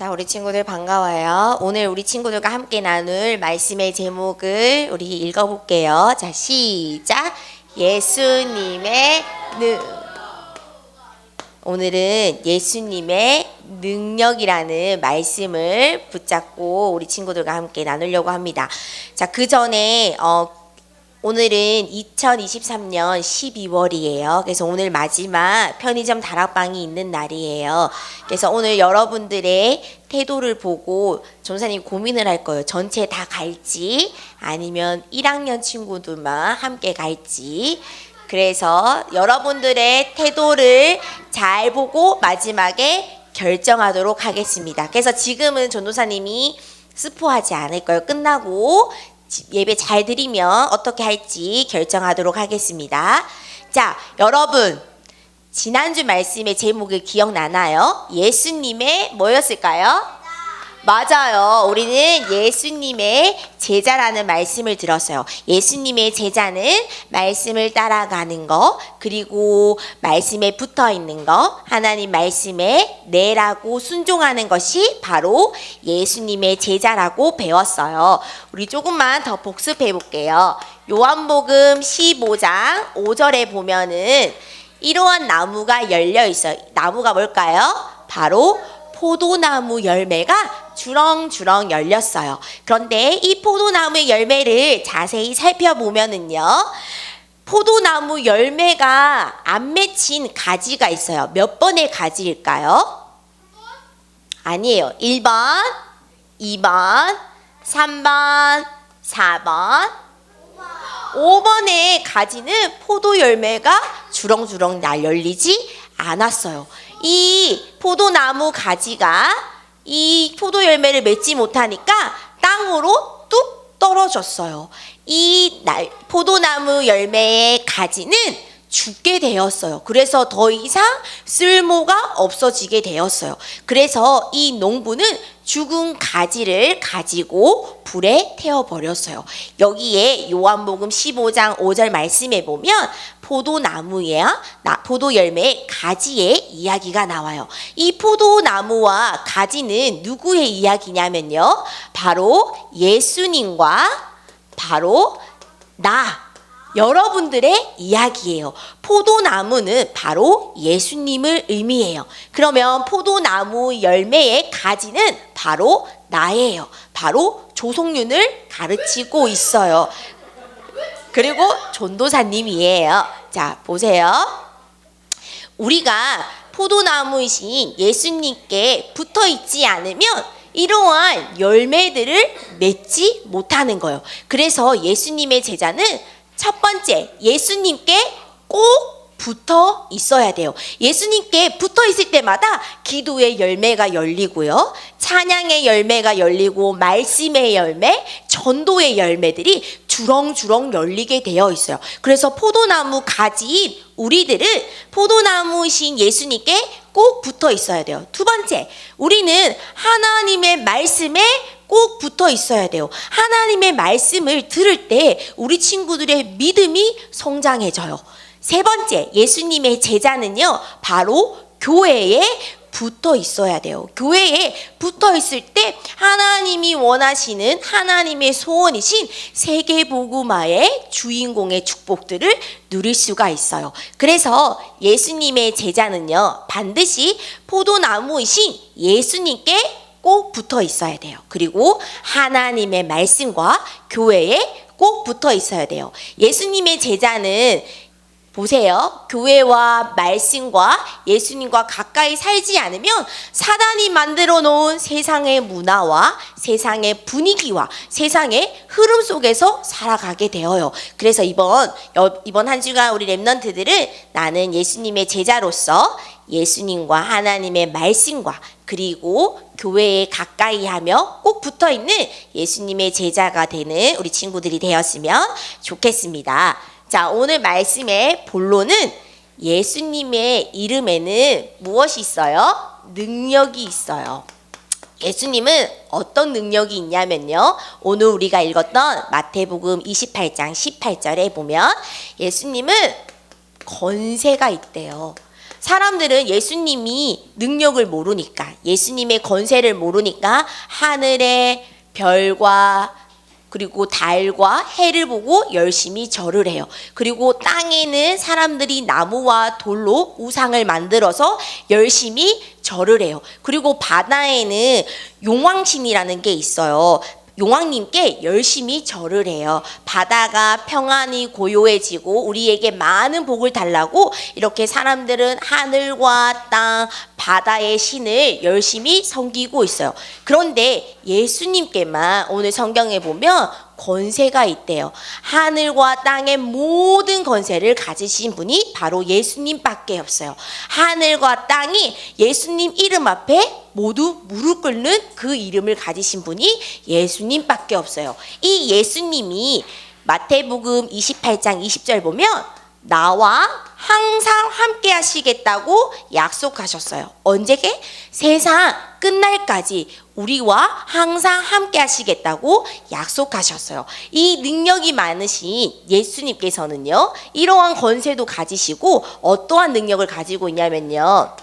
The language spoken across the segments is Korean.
자, 우리 친구들 반가워요. 오늘 우리 친구들과 함께 나눌 말씀의 제목을 우리 읽어볼게요. 자, 시작. 예수님의 오늘은 예수님의 능력이라는 말씀을 붙잡고 우리 친구들과 함께 나누려고 합니다. 자, 그 전에 오늘은 2023년 12월이에요. 그래서 오늘 마지막 편의점 다락방이 있는 날이에요. 그래서 오늘 여러분들의 태도를 보고 전사님 고민을 할 거예요. 전체 다 갈지 아니면 1학년 친구들만 함께 갈지. 그래서 여러분들의 태도를 잘 보고 마지막에 결정하도록 하겠습니다. 그래서 지금은 전도사님이 스포하지 않을 거예요. 끝나고 예배 잘 드리면 어떻게 할지 결정하도록 하겠습니다. 자, 여러분 지난주 말씀의 제목을 기억나나요? 예수님의 뭐였을까요? 맞아요. 우리는 예수님의 제자라는 말씀을 들었어요. 예수님의 제자는 말씀을 따라가는 거, 그리고 말씀에 붙어 있는 거, 하나님 말씀에 내라고 순종하는 것이 바로 예수님의 제자라고 배웠어요. 우리 조금만 더 복습해 볼게요. 요한복음 15장 5절에 보면은 이러한 나무가 열려 있어요. 나무가 뭘까요? 바로 포도나무 열매가 주렁주렁 열렸어요. 그런데 이 포도나무의 열매를 자세히 살펴보면은요, 포도나무 열매가 안 맺힌 가지가 있어요. 몇 번의 가지일까요? 아니에요. 1번, 2번, 3번, 4번, 5번의 가지는 포도 열매가 주렁주렁 열리지 않았어요. 이 포도나무 가지가 이 포도 열매를 맺지 못하니까 땅으로 뚝 떨어졌어요. 이 포도나무 열매의 가지는 죽게 되었어요. 그래서 더 이상 쓸모가 없어지게 되었어요. 그래서 이 농부는 죽은 가지를 가지고 불에 태워버렸어요. 여기에 요한복음 15장 5절 말씀에 보면 포도나무야 포도 열매의 가지의 이야기가 나와요. 이 포도나무와 가지는 누구의 이야기냐면요, 바로 예수님과 바로 여러분들의 이야기예요. 포도나무는 바로 예수님을 의미해요. 그러면 포도나무 열매의 가지는 바로 나예요. 바로 조성윤을 가르치고 있어요. 그리고 전도사님이에요. 자, 보세요. 우리가 포도나무이신 예수님께 붙어 있지 않으면 이러한 열매들을 맺지 못하는 거예요. 그래서 예수님의 제자는 첫 번째, 예수님께 꼭 붙어 있어야 돼요. 예수님께 붙어 있을 때마다 기도의 열매가 열리고요, 찬양의 열매가 열리고, 말씀의 열매, 전도의 열매들이 주렁주렁 열리게 되어 있어요. 그래서 포도나무 가지인 우리들은 포도나무이신 예수님께 꼭 붙어 있어야 돼요. 두 번째, 우리는 하나님의 말씀에 꼭 붙어 있어야 돼요. 하나님의 말씀을 들을 때 우리 친구들의 믿음이 성장해져요. 세 번째, 예수님의 제자는요, 바로 교회에 붙어 있어야 돼요. 교회에 붙어 있을 때 하나님이 원하시는 하나님의 소원이신 세계복음화의 주인공의 축복들을 누릴 수가 있어요. 그래서 예수님의 제자는요, 반드시 포도나무이신 예수님께 꼭 붙어 있어야 돼요. 그리고 하나님의 말씀과 교회에 꼭 붙어 있어야 돼요. 예수님의 제자는 보세요. 교회와 말씀과 예수님과 가까이 살지 않으면 사단이 만들어 놓은 세상의 문화와 세상의 분위기와 세상의 흐름 속에서 살아가게 되어요. 그래서 이번 한 주간 우리 렘넌트들은 나는 예수님의 제자로서 예수님과 하나님의 말씀과 그리고 교회에 가까이 하며 꼭 붙어 있는 예수님의 제자가 되는 우리 친구들이 되었으면 좋겠습니다. 자, 오늘 말씀의 본론은 예수님의 이름에는 무엇이 있어요? 능력이 있어요. 예수님은 어떤 능력이 있냐면요, 오늘 우리가 읽었던 마태복음 28장 18절에 보면 예수님은 권세가 있대요. 사람들은 예수님이 능력을 모르니까, 예수님의 권세를 모르니까 하늘의 별과 그리고 달과 해를 보고 열심히 절을 해요. 그리고 땅에는 사람들이 나무와 돌로 우상을 만들어서 열심히 절을 해요. 그리고 바다에는 용왕신이라는 게 있어요. 용왕님께 열심히 절을 해요. 바다가 평안히 고요해지고 우리에게 많은 복을 달라고 이렇게 사람들은 하늘과 땅, 바다의 신을 열심히 섬기고 있어요. 그런데 예수님께만 오늘 성경에 보면 권세가 있대요. 하늘과 땅의 모든 권세를 가지신 분이 바로 예수님밖에 없어요. 하늘과 땅이 예수님 이름 앞에 모두 무릎 꿇는 그 이름을 가지신 분이 예수님밖에 없어요. 이 예수님이 마태복음 28장 20절 보면 나와 항상 함께 하시겠다고 약속하셨어요. 언제게? 세상 끝날까지 우리와 항상 함께 하시겠다고 약속하셨어요. 이 능력이 많으신 예수님께서는요, 이러한 권세도 가지시고 어떠한 능력을 가지고 있냐면요,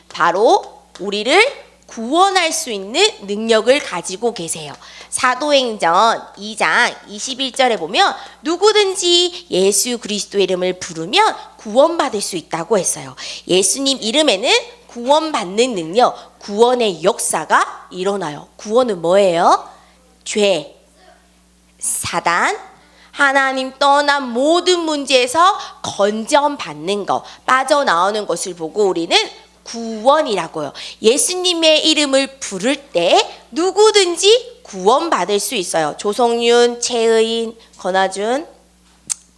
바로 우리를 구원할 수 있는 능력을 가지고 계세요. 사도행전 2장 21절에 보면 누구든지 예수 그리스도의 이름을 부르면 구원받을 수 있다고 했어요. 예수님 이름에는 구원받는 능력, 구원의 역사가 일어나요. 구원은 뭐예요? 죄, 사단, 하나님 떠난 모든 문제에서 건전받는 것, 빠져나오는 것을 보고 우리는 구원이라고요. 예수님의 이름을 부를 때 누구든지 구원받을 수 있어요. 조성윤, 최의인, 권하준.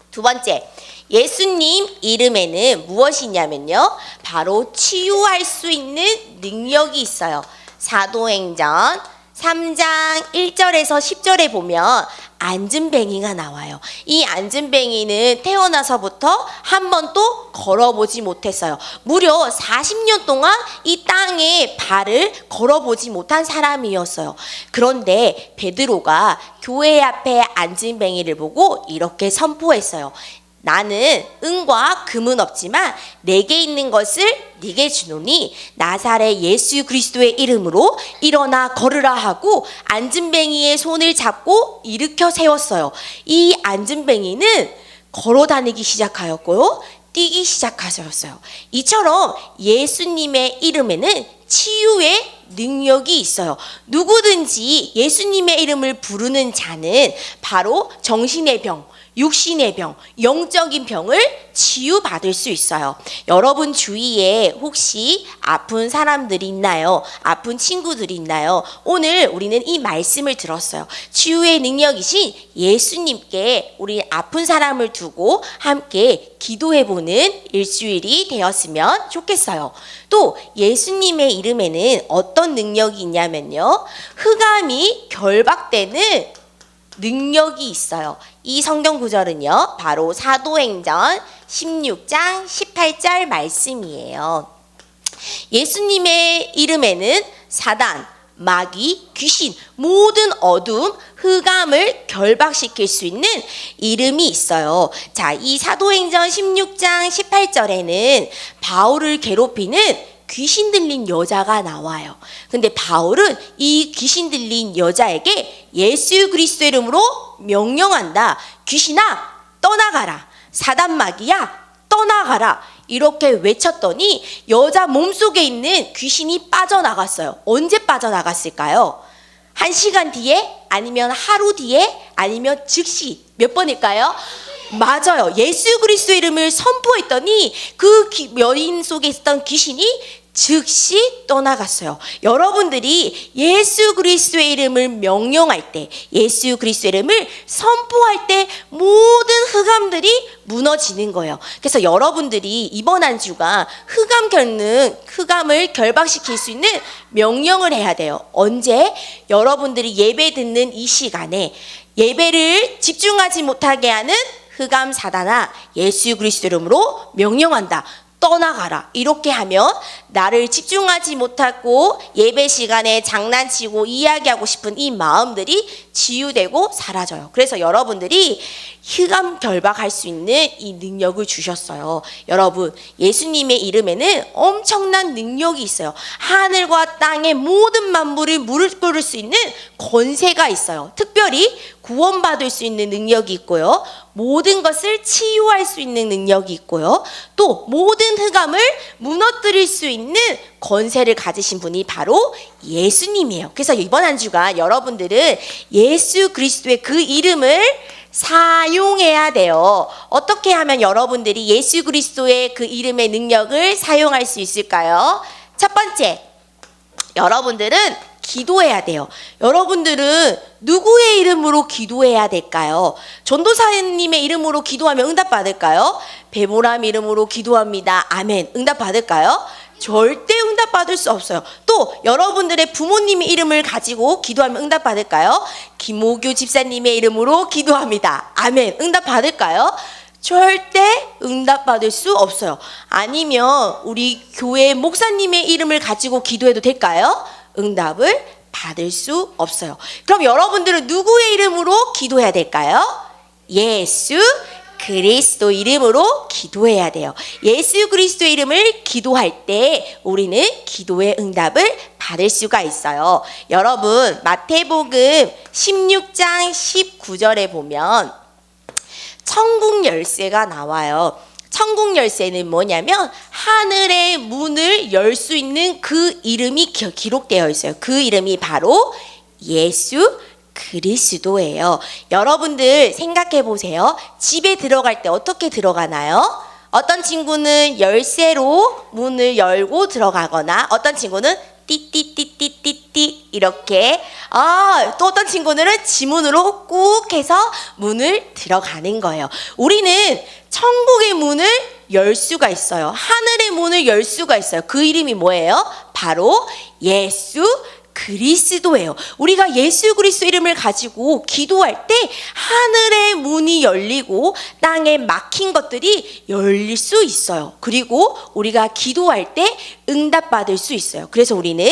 두 번째, 예수님 이름에는 무엇이 있냐면요, 바로 치유할 수 있는 능력이 있어요. 사도행전 3장 1절에서 10절에 보면 안진뱅이가 나와요. 이 안진뱅이는 태어나서부터 한 번도 걸어보지 못했어요. 무려 40년 동안 이 땅에 발을 걸어보지 못한 사람이었어요. 그런데 베드로가 교회 앞에 안진뱅이를 보고 이렇게 선포했어요. 나는 은과 금은 없지만 내게 있는 것을 네게 주노니 나사렛 예수 그리스도의 이름으로 일어나 걸으라 하고 안진뱅이의 손을 잡고 일으켜 세웠어요. 이 안진뱅이는 걸어 다니기 시작하였고요, 뛰기 시작하셨어요. 이처럼 예수님의 이름에는 치유의 능력이 있어요. 누구든지 예수님의 이름을 부르는 자는 바로 정신의 병, 육신의 병, 영적인 병을 치유받을 수 있어요. 여러분 주위에 혹시 아픈 사람들이 있나요? 아픈 친구들이 있나요? 오늘 우리는 이 말씀을 들었어요. 치유의 능력이신 예수님께 우리 아픈 사람을 두고 함께 기도해보는 일주일이 되었으면 좋겠어요. 또 예수님의 이름에는 어떤 능력이 있냐면요, 흑암이 결박되는 능력이 있어요. 이 성경 구절은요, 바로 사도행전 16장 18절 말씀이에요. 예수님의 이름에는 사단, 마귀, 귀신, 모든 어둠, 흑암을 결박시킬 수 있는 이름이 있어요. 자, 이 사도행전 16장 18절에는 바울을 괴롭히는 귀신 들린 여자가 나와요. 근데 바울은 이 귀신 들린 여자에게 예수 그리스도 이름으로 명령한다. 귀신아, 떠나가라. 사단 마귀야, 떠나가라. 이렇게 외쳤더니 여자 몸속에 있는 귀신이 빠져나갔어요. 언제 빠져나갔을까요? 1시간 뒤에? 아니면 하루 뒤에? 아니면 즉시? 몇 번일까요? 맞아요. 예수 그리스도 이름을 선포했더니 그 여인 속에 있었던 귀신이 즉시 떠나갔어요. 여러분들이 예수 그리스도의 이름을 명령할 때, 예수 그리스도의 이름을 선포할 때 모든 흑암들이 무너지는 거예요. 그래서 여러분들이 이번 한 주가 흑암을 결박시킬 수 있는 명령을 해야 돼요. 언제? 여러분들이 예배 듣는 이 시간에 예배를 집중하지 못하게 하는 흑암 사단아, 예수 그리스도 이름으로 명령한다. 떠나가라. 이렇게 하면 나를 집중하지 못하고 예배 시간에 장난치고 이야기하고 싶은 이 마음들이 치유되고 사라져요. 그래서 여러분들이 흑암 결박할 수 있는 이 능력을 주셨어요. 여러분, 예수님의 이름에는 엄청난 능력이 있어요. 하늘과 땅의 모든 만물을 무릎 꿇을 수 있는 권세가 있어요. 특별히 구원받을 수 있는 능력이 있고요. 모든 것을 치유할 수 있는 능력이 있고요. 또 모든 흑암을 무너뜨릴 수 있는 권세를 가지신 분이 바로 예수님이에요. 그래서 이번 한 주간 여러분들은 예수 그리스도의 그 이름을 사용해야 돼요. 어떻게 하면 여러분들이 예수 그리스도의 그 이름의 능력을 사용할 수 있을까요? 첫 번째, 여러분들은 기도해야 돼요. 여러분들은 누구의 이름으로 기도해야 될까요? 전도사님의 이름으로 기도하면 응답받을까요? 배보람 이름으로 기도합니다. 아멘. 응답받을까요? 절대 응답받을 수 없어요. 또 여러분들의 부모님의 이름을 가지고 기도하면 응답받을까요? 김호규 집사님의 이름으로 기도합니다. 아멘. 응답받을까요? 절대 응답받을 수 없어요. 아니면 우리 교회 목사님의 이름을 가지고 기도해도 될까요? 응답을 받을 수 없어요. 그럼 여러분들은 누구의 이름으로 기도해야 될까요? 예수 그리스도 이름으로 기도해야 돼요. 예수 그리스도의 이름을 기도할 때 우리는 기도의 응답을 받을 수가 있어요. 여러분, 마태복음 16장 19절에 보면 천국 열쇠가 나와요. 천국 열쇠는 뭐냐면 하늘의 문을 열 수 있는 그 이름이 기록되어 있어요. 그 이름이 바로 예수 그리스도예요. 여러분들 생각해 보세요. 집에 들어갈 때 어떻게 들어가나요? 어떤 친구는 열쇠로 문을 열고 들어가거나 어떤 친구는 띠띠띠띠띠띠 이렇게 또 어떤 친구들은 지문으로 꾹 해서 문을 들어가는 거예요. 우리는 천국의 문을 열 수가 있어요. 하늘의 문을 열 수가 있어요. 그 이름이 뭐예요? 바로 예수 그리스도예요. 우리가 예수 그리스도 이름을 가지고 기도할 때 하늘의 문이 열리고 땅에 막힌 것들이 열릴 수 있어요. 그리고 우리가 기도할 때 응답받을 수 있어요. 그래서 우리는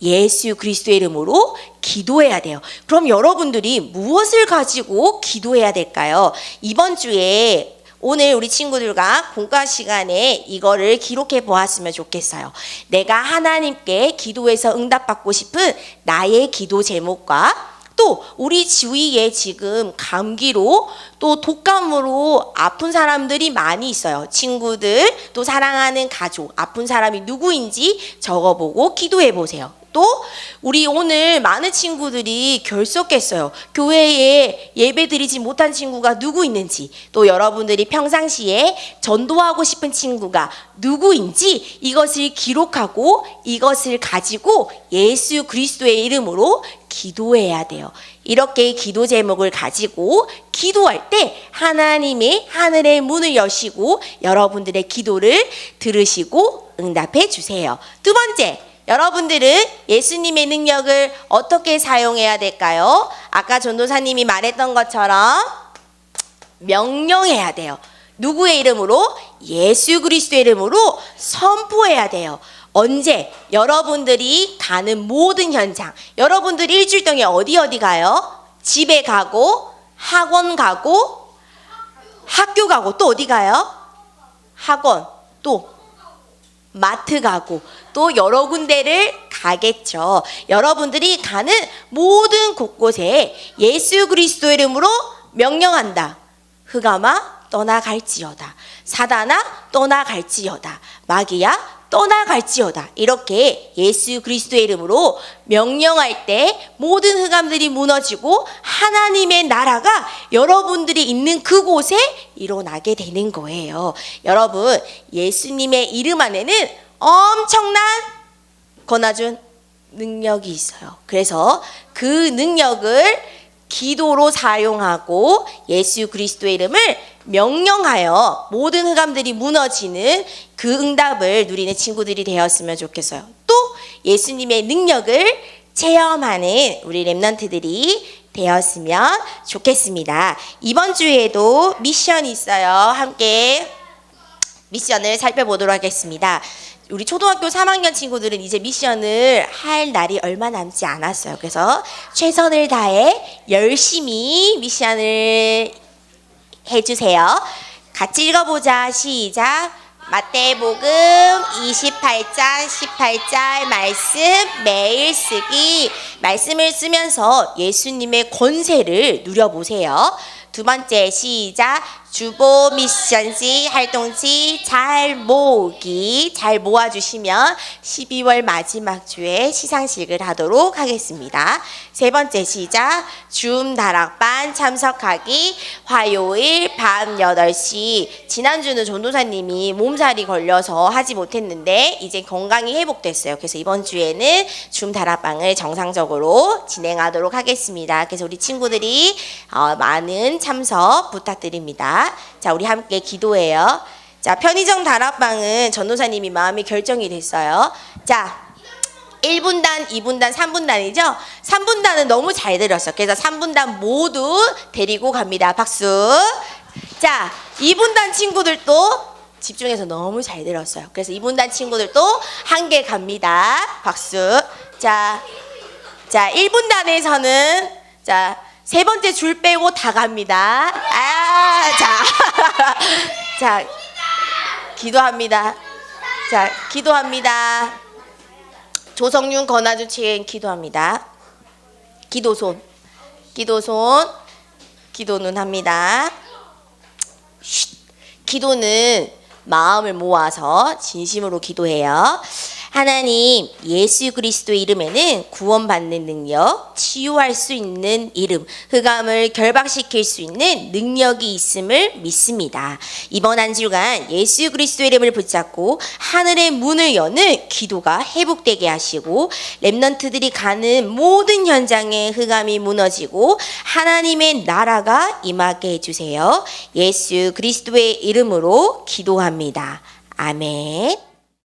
예수 그리스도의 이름으로 기도해야 돼요. 그럼 여러분들이 무엇을 가지고 기도해야 될까요? 이번 주에 오늘 우리 친구들과 공과 시간에 이거를 기록해 보았으면 좋겠어요. 내가 하나님께 기도해서 응답받고 싶은 나의 기도 제목과 또 우리 주위에 지금 감기로 또 독감으로 아픈 사람들이 많이 있어요. 친구들 또 사랑하는 가족 아픈 사람이 누구인지 적어보고 기도해 보세요. 또 우리 오늘 많은 친구들이 결석했어요. 교회에 예배드리지 못한 친구가 누구 있는지, 또 여러분들이 평상시에 전도하고 싶은 친구가 누구인지 이것을 기록하고 이것을 가지고 예수 그리스도의 이름으로 기도해야 돼요. 이렇게 기도 제목을 가지고 기도할 때 하나님의 하늘의 문을 여시고 여러분들의 기도를 들으시고 응답해 주세요. 두 번째, 여러분들은 예수님의 능력을 어떻게 사용해야 될까요? 아까 전도사님이 말했던 것처럼 명령해야 돼요. 누구의 이름으로? 예수 그리스도의 이름으로 선포해야 돼요. 언제? 여러분들이 가는 모든 현장. 여러분들이 일주일 동안 어디 가요? 집에 가고, 학원 가고, 학교 가고, 또 어디 가요? 학원, 또 마트 가고, 또 여러 군데를 가겠죠. 여러분들이 가는 모든 곳곳에 예수 그리스도 이름으로 명령한다. 흑암아 떠나갈지어다. 사단아 떠나갈지어다. 마귀야 떠나갈지어다. 이렇게 예수 그리스도의 이름으로 명령할 때 모든 흑암들이 무너지고 하나님의 나라가 여러분들이 있는 그곳에 일어나게 되는 거예요. 여러분, 예수님의 이름 안에는 엄청난 권하준 능력이 있어요. 그래서 그 능력을 기도로 사용하고 예수 그리스도의 이름을 명령하여 모든 흑암들이 무너지는 그 응답을 누리는 친구들이 되었으면 좋겠어요. 또 예수님의 능력을 체험하는 우리 렘넌트들이 되었으면 좋겠습니다. 이번 주에도 미션이 있어요. 함께 미션을 살펴보도록 하겠습니다. 우리 초등학교 3학년 친구들은 이제 미션을 할 날이 얼마 남지 않았어요. 그래서 최선을 다해 열심히 미션을 해주세요. 같이 읽어보자. 시작. 마태복음 28장 18절 말씀 매일 쓰기. 말씀을 쓰면서 예수님의 권세를 누려보세요. 두 번째 시작. 주보 미션지 활동지 잘 모으기. 잘 모아주시면 12월 마지막 주에 시상식을 하도록 하겠습니다. 세 번째 시작. 줌 다락방 참석하기. 화요일 밤 8시. 지난주는 전도사님이 몸살이 걸려서 하지 못했는데 이제 건강이 회복됐어요. 그래서 이번 주에는 줌 다락방을 정상적으로 진행하도록 하겠습니다. 그래서 우리 친구들이 많은 참석 부탁드립니다. 자, 우리 함께 기도해요. 자, 편의점 다락방은 전도사님이 마음이 결정이 됐어요. 자, 1분단, 2분단, 3분단이죠? 3분단은 너무 잘 들었어. 그래서 3분단 모두 데리고 갑니다. 박수. 자, 2분단 친구들도 집중해서 너무 잘 들었어요. 그래서 2분단 친구들도 한 개 갑니다. 박수. 자, 1분단에서는 세 번째 줄 빼고 다 갑니다. 자, 기도합니다. 자, 기도합니다. 조성윤, 권아주 치엔 기도합니다. 기도손, 기도는 합니다. 기도는 마음을 모아서 진심으로 기도해요. 하나님, 예수 그리스도의 이름에는 구원받는 능력, 치유할 수 있는 이름, 흑암을 결박시킬 수 있는 능력이 있음을 믿습니다. 이번 한 주간 예수 그리스도의 이름을 붙잡고 하늘의 문을 여는 기도가 회복되게 하시고 렘넌트들이 가는 모든 현장에 흑암이 무너지고 하나님의 나라가 임하게 해주세요. 예수 그리스도의 이름으로 기도합니다. 아멘.